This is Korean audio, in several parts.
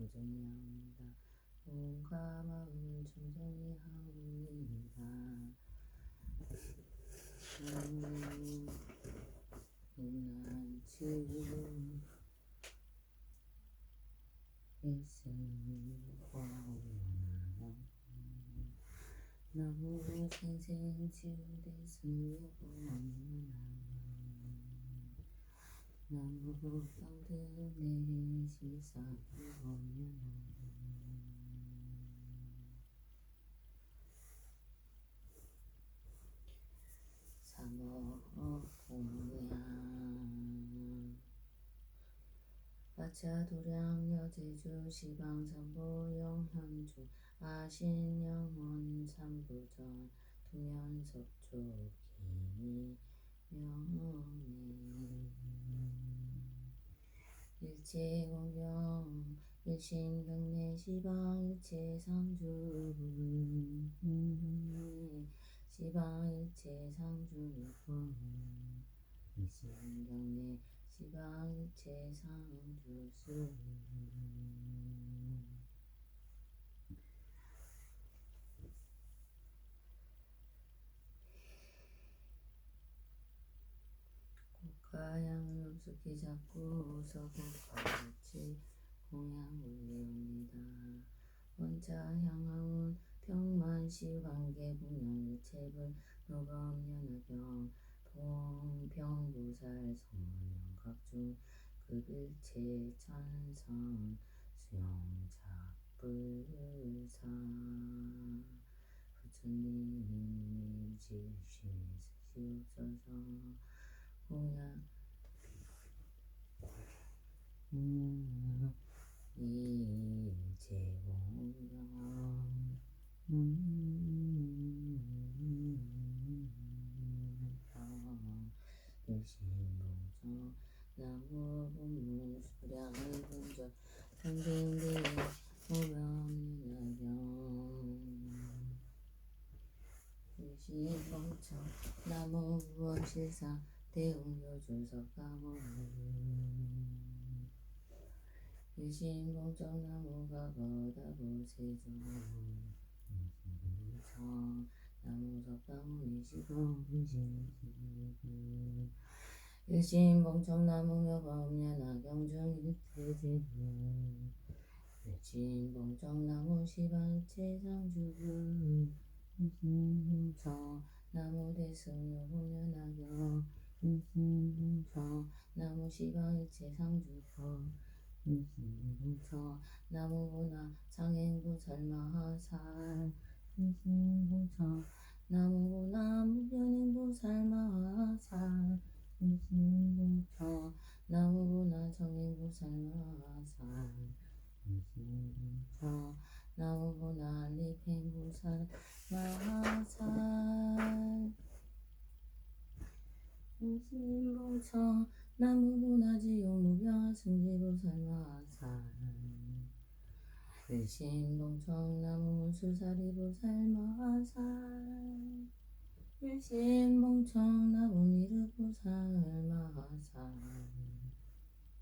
청정히 하옵니다. 몸과 마음 청정히 하옵니다. 난 지금 일생화오나 나무 생생 지우대승 나무 땅등의 시사보면 삼어공양 마차도량 여제주 시방삼보 영현주 아신영원 삼부전 동면석조 기명네 일체공경 일신경내 시방 일체상주 시방 일체상주권 일신경내 시방 일체상주수 국가양을 흡수기 잡고 서국가같이 공양 올리옵니다. 원자향하운 평만시관계 공양일체불 노범연화경 봉병보살 성원영각중 급일체 찬선 수영작불사 부처님 지시옵소서. 공양 일체공경 일신봉조 나무본무수량을 본저 선생대 오병연화경 일신봉조 나무부원실사 대웅효조석가모 일신봉조 나무가 거다보세조 일신봉조 나무석가모 일신봉청 나무여범연화경중 일체제불 일신봉청 나무시방일체상주불 일신봉청 나무대승여범연화경 일신봉청 나무시방일체상주법 일신봉청 나무보나 장행보살마하살 일신봉청 나무보나 무변행보살마하살 일신봉청 나무보나 정행보살마하살 일신봉청 나무보나 리팽보살마하살 일신봉청 나무보나 지용무병승지보살마하살 일신봉청 나무문수사리보살마하살 일신봉청 나무미륵보살마하살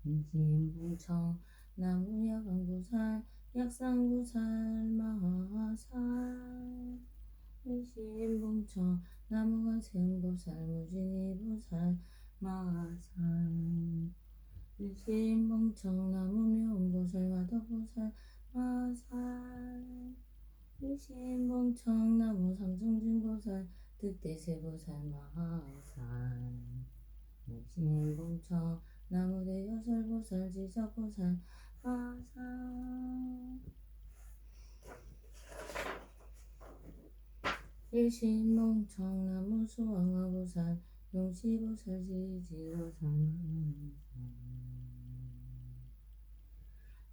일신봉청 나무야광보살 약상보살마하살 일신봉청 나무관세음보살 무진이보살마하살 일신봉청 나무묘음보살 화덕보살마하살 일신봉청 나무상중진보살 득대세보살마하살 일신봉청 나무대여설보살 지적보살마하살 일신봉청 나무수왕화보살 용시보살 지지보살마하살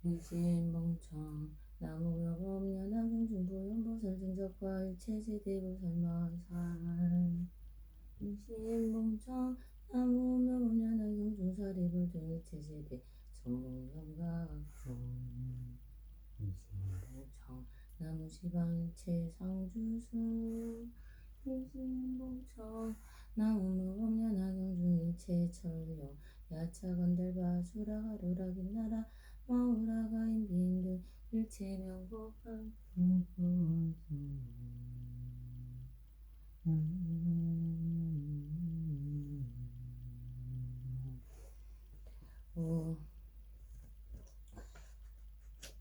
일신봉청 나무여범연화경중보현보살 증적과 일체제대보살마하살 일신봉청 나무여범연화경중사리불등 일체제대 정공영각중 일신봉청 나무시방일체상주수 일신봉청 나무여범연화경중 일체철용 야차건달바 수라가로락인나라 마우라가 인빈들 일체명복한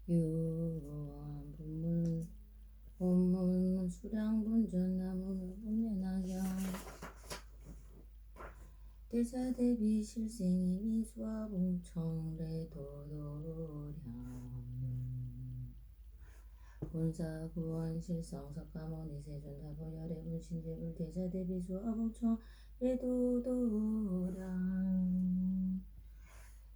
유한 본문 수량본전 나무며 본면하경 대자대비 실생이 미수와 봉청래도도량 본사구원 실성 석가모니 세존다보 열애분 신재불 대자대비 수와 봉청래도도량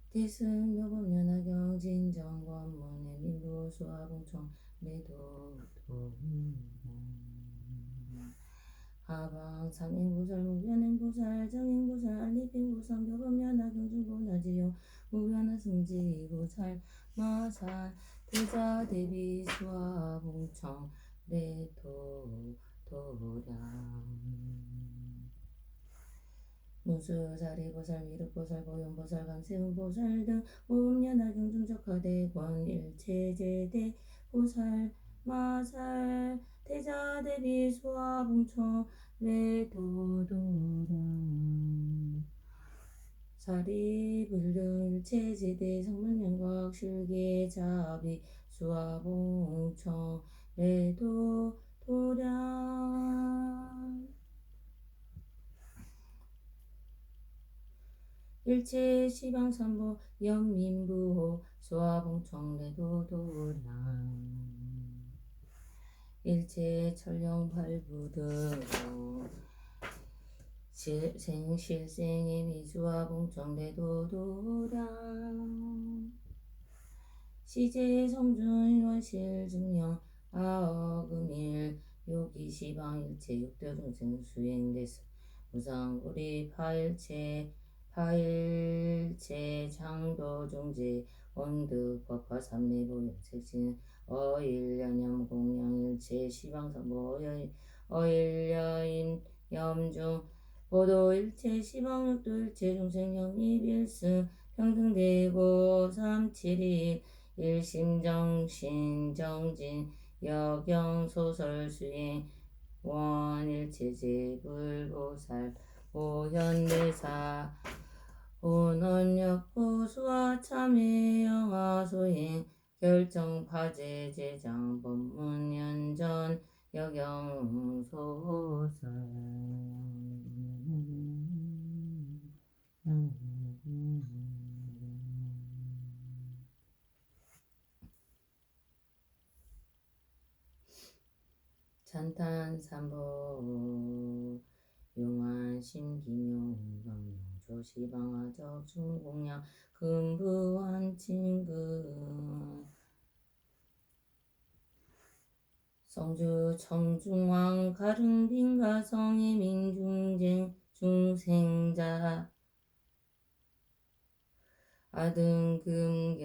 대승묘법면하경 진정권문의 민부 수와 봉청래도도량 하방 삼행보살 무변행보살 정행보살 알리핑보살 묘법면하 경중고나지요 무변하 승지보살 마살 대자대비 수와 봉청 레도도량 무수자리보살 미륵보살 보현보살 감세음보살 등 무변하 경중적하대권 일체제대 보살 마살 대자대비 수와 봉청 레도도량 사리불등 일체제대 성문명각 실계자비 수와 봉청 레도도량 일체 시방삼보 연민부호 수와 봉청 레도도량 일체 천령팔부등 생실생의 미수와 봉청 레도도량 시제 성준 원실 증명 아어금일 요기시방 일체 육도중생 수행됐어 무상구리 파일체 장도중제 원득 법화삼매보 영색신 어일연염 공양일체 시방삼보 어일여임 염중 보도일체 시방육도 일체 중생 영입일승 평등대고 371 일심정신 정진 여경소설수행 원일체제 불보살 오현대사 온원역고 수와 참회 영화소행 결정파제 제장 법문연전 여경소설 찬탄삼보 용안심기묘강령 조시방화적 중공양 금부한친근 성주 청중왕 가릉빈가 성의 민중쟁 중생자 아등금경이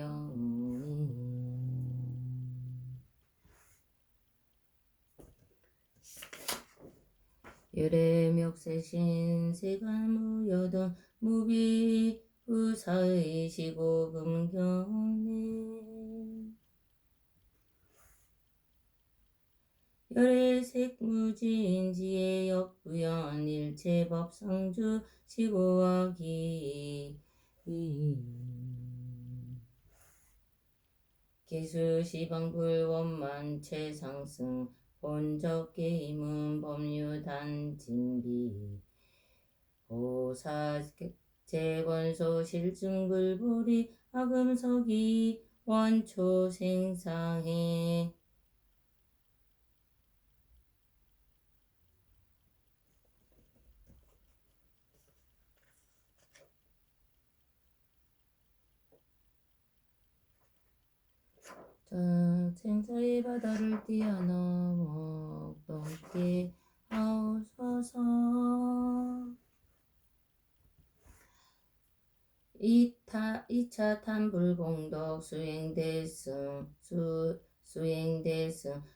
열애멱세신 세간무여등 무비부사의 시고금경내 열애색무진지의 역부연 일체법상주 시고하기 개수시방불원만 최상승 본적게임은 법유단진비 보사재권소 실증불불이 아금석이 원초생상해 생사의 바다를 뛰어넘어 넘게 하옵소서. 이차 탄불공덕 수행대승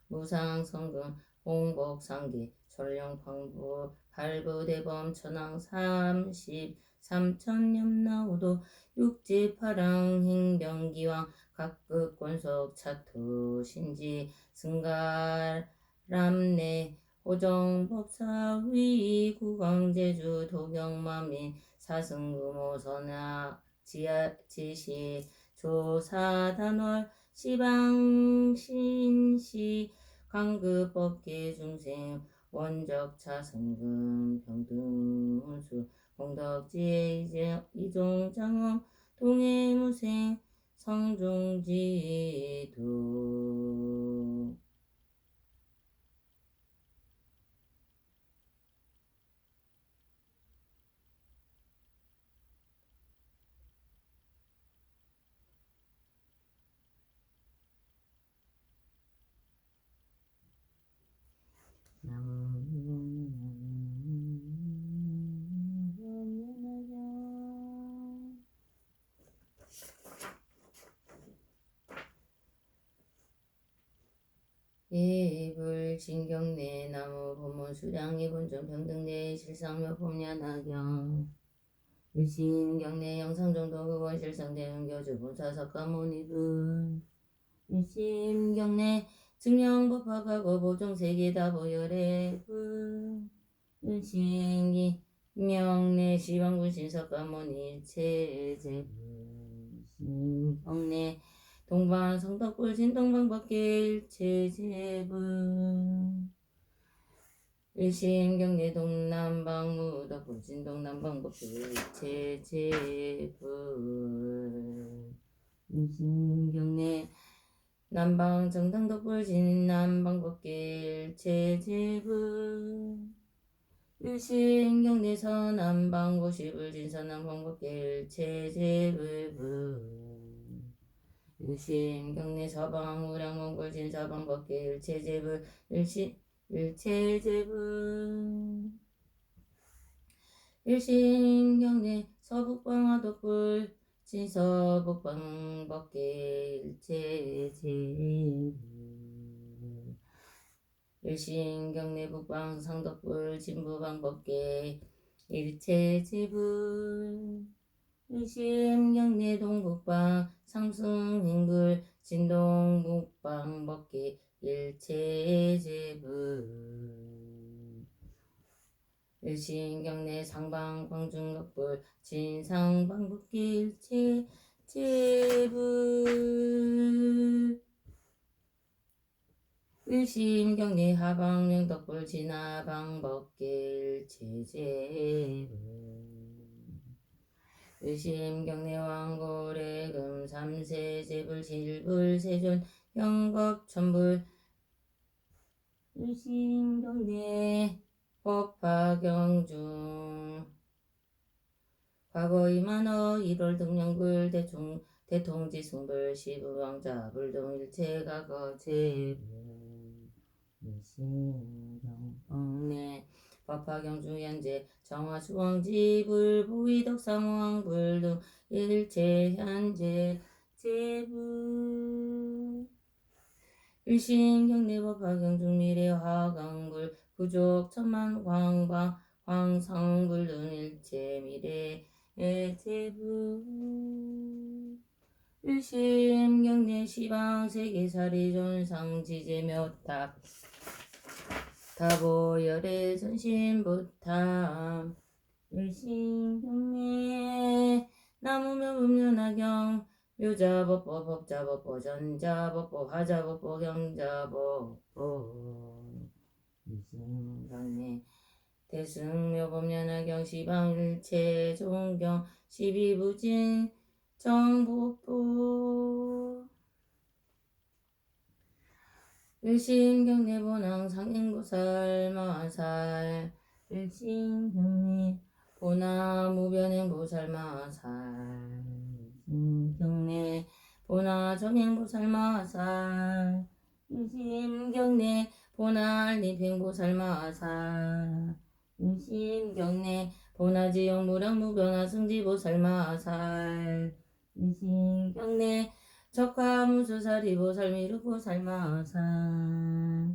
무상성금 공복상계 전령방부 발부대범 천왕 33천염나오도 육지파랑 행병기왕 각급권속 차투 신지 승가람내 호정법사위 구광제주 도경만민 사승금호선악 지시 조사단월 시방신시 강급법계 중생 원적차 성금 평등운수 공덕지혜 이종장엄 동해무생 성중지도 예불진경내 나무 본문 수량이 본전 평등내 실상묘 봄야나경 일신경내 영상정도 그원 실상대응 교주 본사석가모니분 일심경내 증명법화가고 보종세계다 보열애분 일신기 명내 시방군신 석가모니 일체제분 일신경내 동방 성덕불 진동방법계 일체제분 일심경내 동남방 무덕불 진동남방법계 일체제분 일심경내 남방 정당덕불 진남방법계 일체제분 일심경내 서남방 고시불 진서남방법계 일체제분 일심경내 서방 우량몽골 진서방법계 일체제분 일체제분 일심경내 서북방화덕불 진서북방법계 일체제분 일심경내 북방 상덕불 진부방법계 일체제분 일심경내 동북방 상승행불 진동북방법계 일체제분 일심경내 상방 광중덕불 진상방법계 일체제분 일심경내 하방 명덕불 진하방법계 일체제분 일심경내 왕고래금 삼세제불 실불 세존 영겁천불 일심경내 법화경중 과거 이만어 1월 등령불 대통지승불 시부왕자불동 일체가거제불 일심경내 법화경중 현재 정화수왕지불 보위덕상왕불 등 일체현재 제불 일심경내 법화경중 미래화강불 부족 천만광방 광상불 등 일체미래 제불 일심경내 시방세계사리 존상지제묘탑 다보열의 전신부탐 일심경내 나무묘법연화경 묘자법법 법자법법 전자법법 화자법법 경자법법 일심경내 대승묘법연화경 시방일체 종경 시비부진 정복보 일심경내 본왕 상행보살 마살 일심경내 보나 무변행보살 마살 일심경내 보나 정행보살 마살 일심경내 보나 알림행보살 마살 일심경내 보나지용 무량무변화 승지보살 마살 일심경내 적화무수사리보살 미륵보살 마살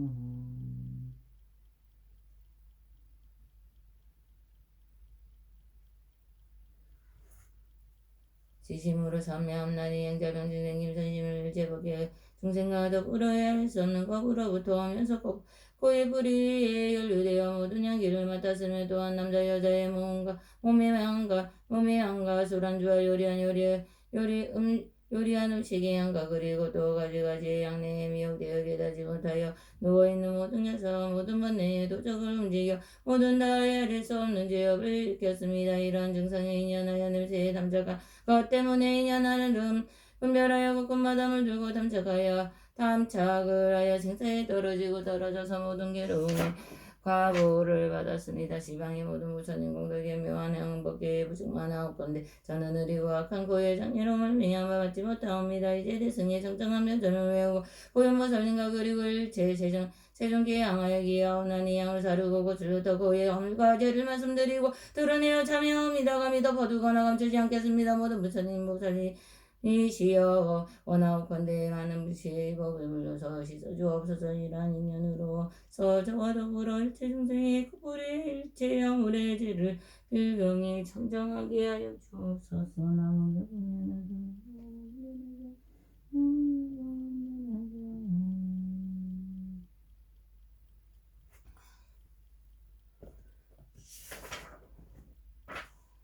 지심으로 참여함나니 양자병진생님 선심을 제법에 중생과 더불어야 할 수 없는 법으로부터 오면서 고의 불의에 연루되어 모든 향기를 맡았으며 또한 남자 여자의 몸의 향과 술안주와 요리한 음식의 향과 그리고 또 가지가지의 향내에 미혹되어 깨닫지 못하여 누워있는 모든 녀석 모든 번뇌의 도적을 움직여 모든 다해야 할 수 없는 죄업을 일으켰습니다. 이러한 증상에 인연하여 냄새에 담자가 것 때문에 인연하는 분별하여 꿈마담을 들고 탐착을 하여 생사에 떨어져서 모든 괴로움에 과보를 받았습니다. 시방의 모든 부처님 공덕에 묘한 행복계에 부승만하옵건대 저는 의리고 악한 고의 장애로움을 미양바 받지 못하옵니다. 이제 대승의 정정한 면전을 외우고 고연모 설린가 그리고 일체 세종계에 향하여 기하오나니 양을 사르고 고슬부터 고의 허물과 죄를 말씀드리고 드러내어 참여합니다. 감히 덮어두거나 감추지 않겠습니다. 모든 부처님 목살리 이시여 원하옵건대 많은 불시의 법을 물러서 씻어주옵소서. 이러한 인연으로 저와 더불어 일체 중생의 그불의 일체 영물의 죄를 불경히 청정하게 하여 주옵소서. 나무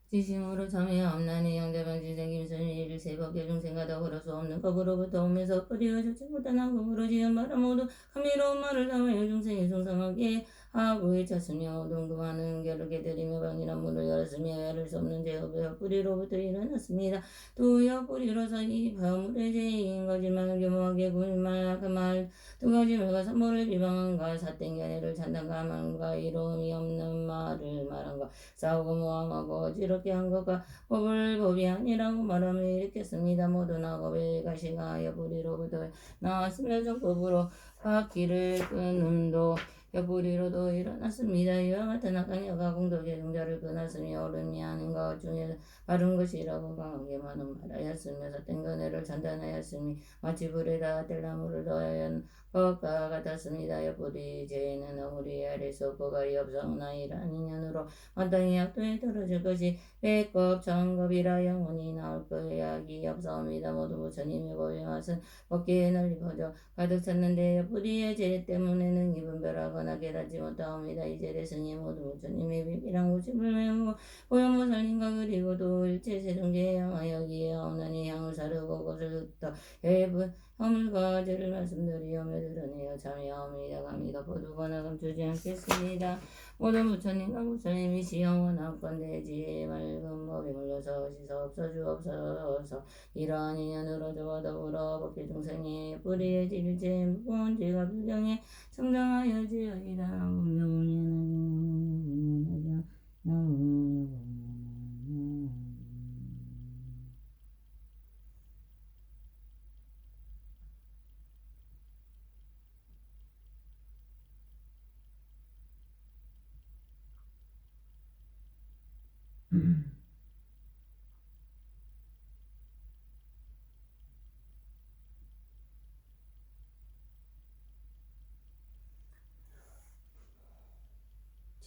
지심으로 참여함나니 양자병진생김 선일을 세법계 중생과 더불어 수 없는 법으로부터 오면서 어디가 좋지 못한 악음으로 지은 바라 모두 감미로운 말을 담하여 중생이 성성하게 하고 찼으며 동금하는 겨루게 들이며 방이란 문을 열었으며 열을 수 없는 제업의 뿌리로부터 일어났습니다. 또 옆뿌리로서 이 바물의 죄인 거짓말을 교모하게 구인말 그말 두 가지 말과 산모를 비방한가 사땡견해를 찬단가 말과 이로움이 없는 말을 말한가 싸우고 모함하고 어지럽게 한 것과 법이 아니라고 말하며 일으켰습니다. 모두 나겁의 가시가 옆뿌리로부터 나왔으며 정법으로 바퀴를 끊음도 옆뿌리로도 일어났습니다. 이와 같은 악한 여가 공덕의 종자를 끊었으며 옳음이 아닌 것 중에 바른 것이라고 강하게 말하였으며 사땡견해를 찬단하였으니 마치 불에다 뗄나무를 더하여 것과 같았습니다. 옆뿌리 죄는 아무리 아릴 수 없고 가히 없사오나 이러한 인연으로 마땅히 악도에 떨어질 것이 백겁 천겁이라 영원히 나올 거야. 악이 없사옵니다. 모두 부처님의 법의 맛은 법계에 널리 퍼져 가득 찼는데 옆뿌리의 죄 때문에는 이분별하거나 깨닫지 못하옵니다. 이제 대승이 모두 부처님의 비밀한 고집을 외우고 고연모살림과 그리고 또 일체 세종계에 향하여 기하오나니 향을 사르고 것을부터 허물과 죄를 말씀드리오며 드러내어 참여하옵니다. 감히 덮어두거나 감추지 않겠습니다. 모든 부처님과 부처님이 영원하건대 지혜의 맑은 법에 물러서 씻어없어주옵소서. 이러한 인연으로 저와 더불어 법계 중생의 뿌리의 질제 무거운 죄가 불경에 성장하여 지어이다.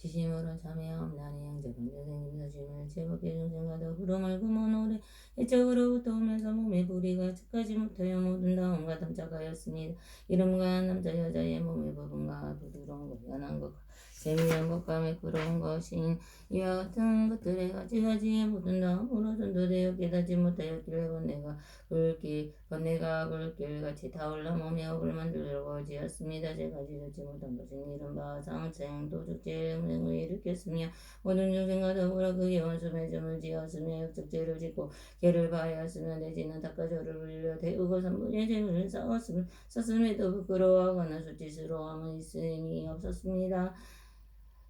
지심으로 참여함나니 양자병진생님 사심을 제법계 중생과 더불어 말고 먼 오래 이쪽으로부터 오면서 몸의 부리가 즉하지 못하여 모든 다음과 탐착하였습니다. 이름과 남자 여자의 몸의 부분과 부드러운 것 연한 것과 재미난 것과 매끄러운 것인 이와 같은 것들의 가지가지의 모든 다음으로 전도되어 깨닫지 못하였길래 번뇌가 불길같이 타올라 몸의 업을 만들려고 지었습니다. 제가 지었지 못한 것은 이른바 상생 도둑죄 음행을 일으켰으며 모든 중생과 더불어 그의 원수의 점을 지었으며 역적죄를 짓고 개를 바하였으며 내지는 닭가저를 울려 대우고 삼분의 죄를 썼음에도 부끄러워하거나 수치스러움은 있음이 없었습니다.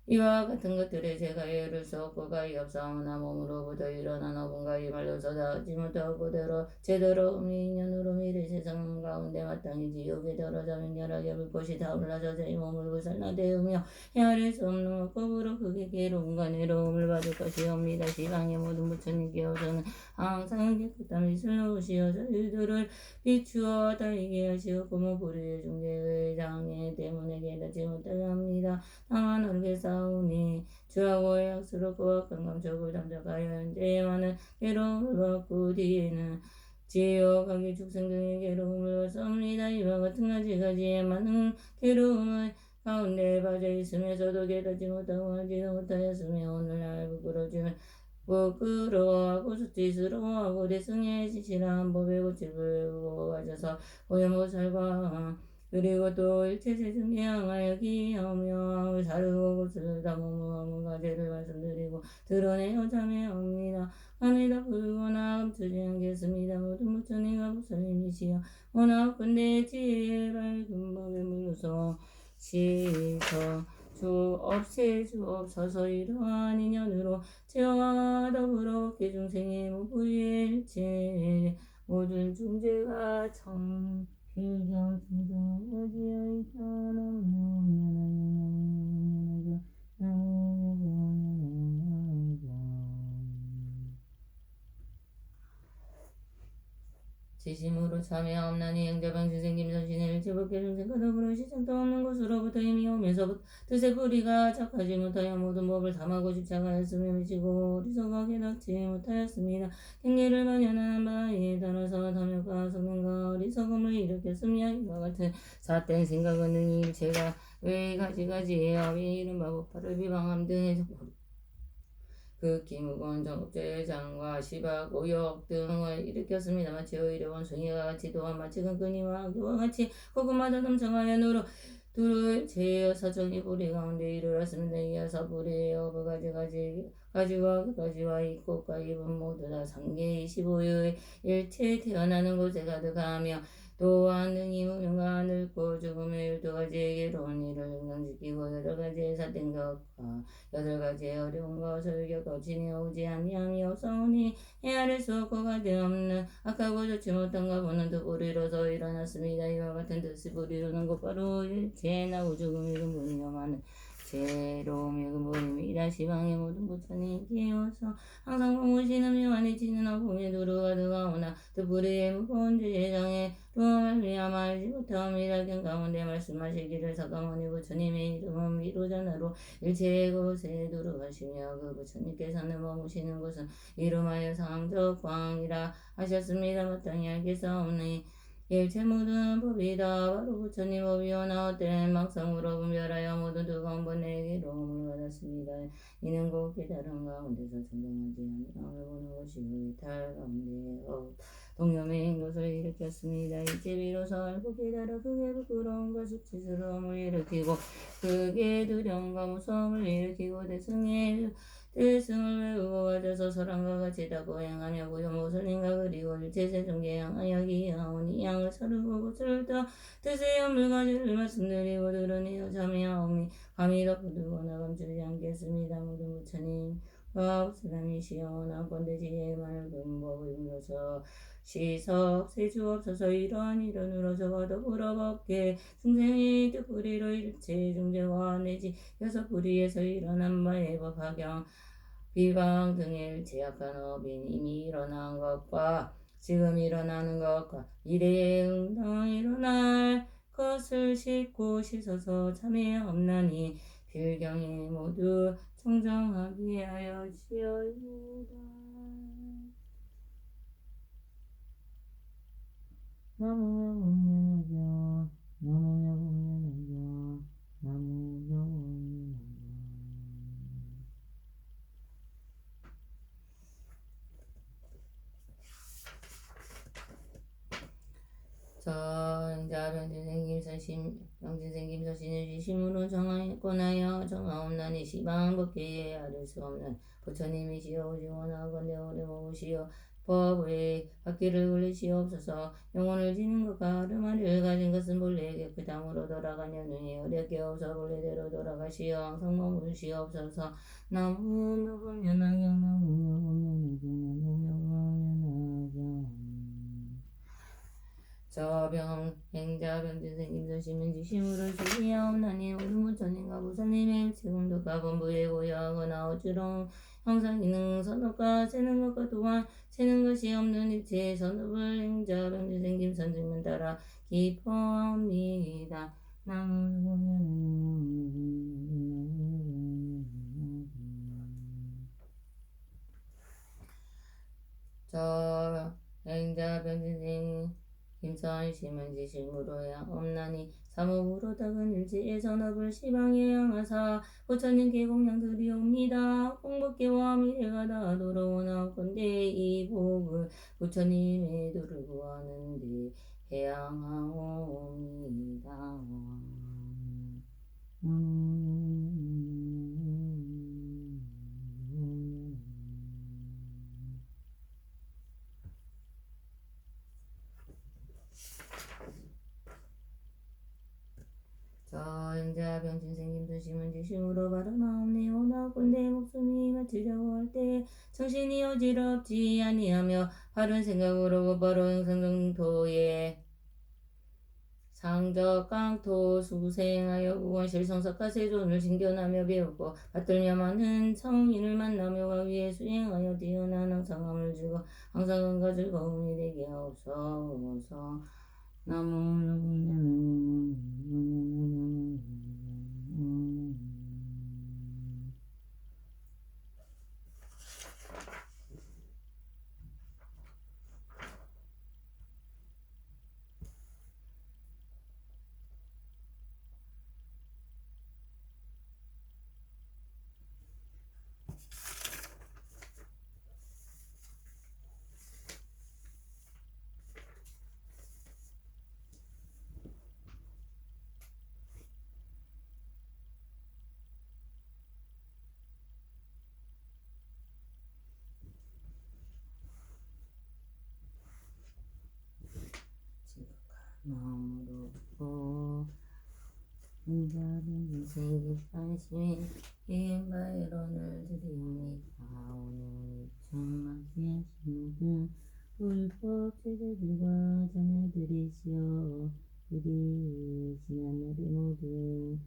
이와 같은 것들에 제가 예를 수 없고 가히 없사오나 몸으로부터 일어난 업은가 이 말로서 닿지 못하고 제대로 인연으로 미래 세상 가운데 마땅히 지옥에 떨어져 맹렬하게 불꽃이 타올라서 제 몸을 불살라대우며 헤아릴 수 없는 법으로 크게 괴로움과 내로움을 받을 것이옵니다. 시방의 모든 부처님께서는 항상 깨끗한 빛을 놓으시어서 일들을 비추어 다니게 하시었고 불의의 중대의 장애 때문에 깨닫지 못하게 합니다. 다만 알게 싸우니 주하고 약스럽고 강감적을 잠적하여 현재에 많은 괴로움을 받고 뒤에는 지혜와 가기 축생 등의 괴로움을 받습니다. 이와 같은 가지가지의 많은 괴로움을 가운데 빠져 있으면서도 깨닫지 못하고 알지도 못하였으며 오늘날 부끄러워하고 수치스러워하고 대승의 지실한 법의 고집을 가져서 고연못살과 그리고 또 일체 세상에 향하여 기하며 다르고 곳을 담으며 가제를 말씀드리고 드러내어 자매합니다. 감이다 부르거나 감추지 않겠습니다. 모든 부처님과 부처님이시여 워낙 근대 지혜의 밝은 법에 물러서 시서 주없어서 이러한 인연으로 죄와 더불어 개중생의 무부의 일체 모든 중재가 청 필경 충성하지어 지심으로 참여하옵나니 영자방주 생김 선신의 일체법계 중생과 더불어 시장도 없는 곳으로부터 이미 오면서 뜻의 뿌리가 착하지 못하여 모든 법을 담하고 집착하였으며 미치고 어리석어 깨닫지 못하였습니다. 행례를 만연한 바에 따라서 탐욕과 성능과 어리석음을 일으켰으며 이와 같은 삿된 생각은 능히 일체가 왜 가지가지의 아비 이른바 법화를 비방함 등의 그 기무건 정죄장과 시박, 오역 등을 일으켰습니다. 마치 오히려 원숭이와 같이 또한 마치 근근이와 악교와 같이 고구마다 넘쳐가여 누르 둘을 제어 사정이 뿌리 가운데 이르렀습니다. 이어서 뿌리의 어부 가지와 그 가지와 이 꽃과 잎은 모두 다 3개 25의 일체 태어나는 곳에 가득하며 또한 능히 무명과 늙고 죽음의 12가지의 괴로운 일을 영영지키고 8가지의 삿된 것과 8가지의 어려움과 설교 거친이 오지 아니함이 없사오니 헤아릴 수 없고 가대없는 악하고 좋지 못한 가보는 두 뿌리로서 일어났습니다. 이와 같은 뜻이 뿌리로는 곧바로 일체나 우죽음이 근본이요 많은 죄로움이 근본입니다. 시방의 모든 부처님 깨어서 항상 공부시는 명안이 지는 아픔에 두루가 들어오나 두 뿌리의 무거운 죄장에 말미암아 알지 못함이라 경 가운데 말씀하시기를 사가모니 부처님의 이름은 미루자나로 일체의 곳에 두루하시며 그 부처님께서는 머무시는 곳은 이름하여 상적광이라 하셨습니다. 마땅히 알겠사오니 일체 모든 법이다 바로 부처님 법이요 나왔된 막상으로 분별하여 모든 두가운 번의 괴로움을 받았습니다. 이는 곧 깨달은 가운데서 정정하지 아니함을 보는 것이고 이탈 가운데 동념의 것을 일으켰습니다. 이제 비로소 알고 깨달아 그게 부끄러움과 수치스러움을 일으키고 그게 두려움과 무서움을 일으키고 대승을 외우고 가져서 사람과 같이 닦고 행하냐고요. 모슬림과 그리고 일체 세종계 향하여 기하오니 양을 사르고 곳을 떠 뜻의 연물가지를 말씀드리고 들으니여 참여하오니 감히 덮어두거나 감추지 않겠습니다. 모든 부처님과 부처님이시여 나건대 지혜의 맑은 법을 물어서 시석 세주 없어서 이러한 일원으로 저와 더불어 법계 중생의 뜻뿌리로 일체 중재와 내지 6뿌리에서 일어난 바의 법화경 비방 등의 제약한 업인 이미 일어난 것과 지금 일어나는 것과 미래에 응당 일어날 것을 싣고 씻어서 참회하옵나니 필경이 모두 청정하게 하여지어이다. 나무야 공연하자 나무야 공연하자 나무야 공연하자 정자 병진생김 서신을 지심으로 정하였거나여 정하옵나니 시방법계에 아를 수 없는 부처님이시여 오지원하건대 오래 먹으시어 법의 바퀴를 굴리시옵소서. 영혼을 지닌 것과 아르마리를 가진 것은 본래에게 그 땅으로 돌아가냐느니 어렵게 없어 본래대로 돌아가시어 항상 머무르시옵소서. 나무묘법연하경 나무묘법연하경 저병 행자 병진생김 서신은 지심으로 지시하옵나니 모든 부처님과 부처님의 지금도가 본부에 고여하거나 어지러운 항상 기능 선업과 세는 것과 또한 세는 것이 없는 일체의 선업을 행자 병진생김 선증문 따라 기뻐합니다. 나무 저 행자 변진생 김선 심은지 실무로야 없나니 사무부로 닥은 일지의 전업을 시방에 향하사 부처님 계공양들이 옵니다. 공복계와 미래가 다 돌아오나건대 이 복을 부처님의 도를 구하는데 해양하옵니다. 저 행자 병진생님 드시면 지심으로 바라마옵네요. 나군데 목숨이 마치려고 할 때 정신이 어지럽지 아니하며 바른 생각으로 바른 생정토에 상적 깡토 수생하여 우원실 성석가 세존을 신견하며 배우고 받들며 많은 성인을 만나며 위에 수행하여 뛰어난 항상함을 주고 항상함과 즐거움이 되게 하옵소서. 나무 마음으로 듣고 인자는 생기사시에 인바이런을 드립니다. 오늘 정막의 신분 불법 제자들과 자녀들이시여 우리 지난날의 모든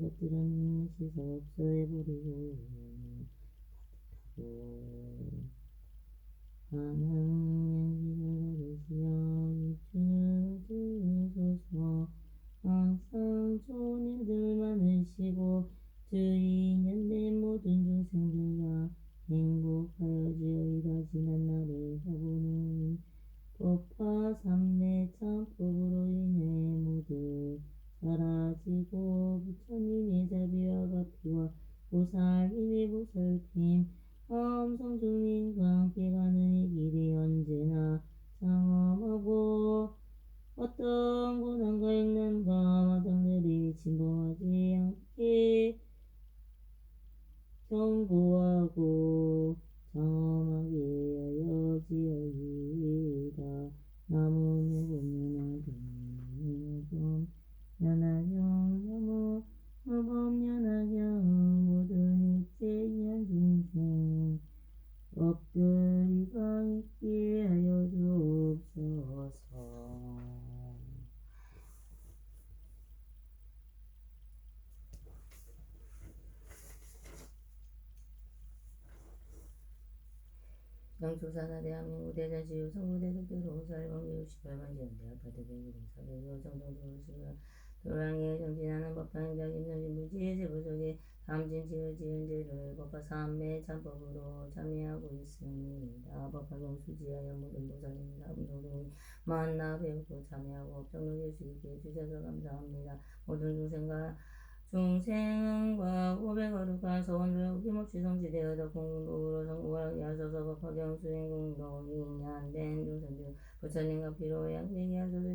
것들은 씻어 없어해버리고 하나님 양식을 받으시어 주소서. 항상 좋은 일들 많으시고 주인 연된 모든 중생들과 행복하여지어이다. 지난날의 사부는 법화 삼매 참법으로 인해 모두 사라지고 부처님의 자비와 가피와 보살님의 보살핌 함성주민과 함께 가는 이 길이 언제나 장엄하고 어떤 고난과 인난과 마장들이 침범하지 않게 견고하고 장엄하게 하여지어이다. 나무 무범연하경 나무 무범연하경 모든 일체이한 중생 업들이가 있게 하여 주옵소서. 영조사나 대한민국 대자지유 성부대 득대로 사일방교 68만 지연대 아파트 대구동 사대교 정정조시가 도량에 정진하는 법당자 김선진 부지의 세부적에 다음진 지은제를 법화 삼매 참법으로 참여하고 있습니다. 법화 경수지하여 모든 보살님 다음성동이 만나 배우고 참여하고 업적 누릴 수 있게 해주셔서 감사합니다. 모든 중생과 오백거룩한 소원을 어김없이 성취되어서 공덕으로 성공하게 하소서. 법화 경수행 공덕이 인연된 중생들 부처님과 피로 양되게 하소서.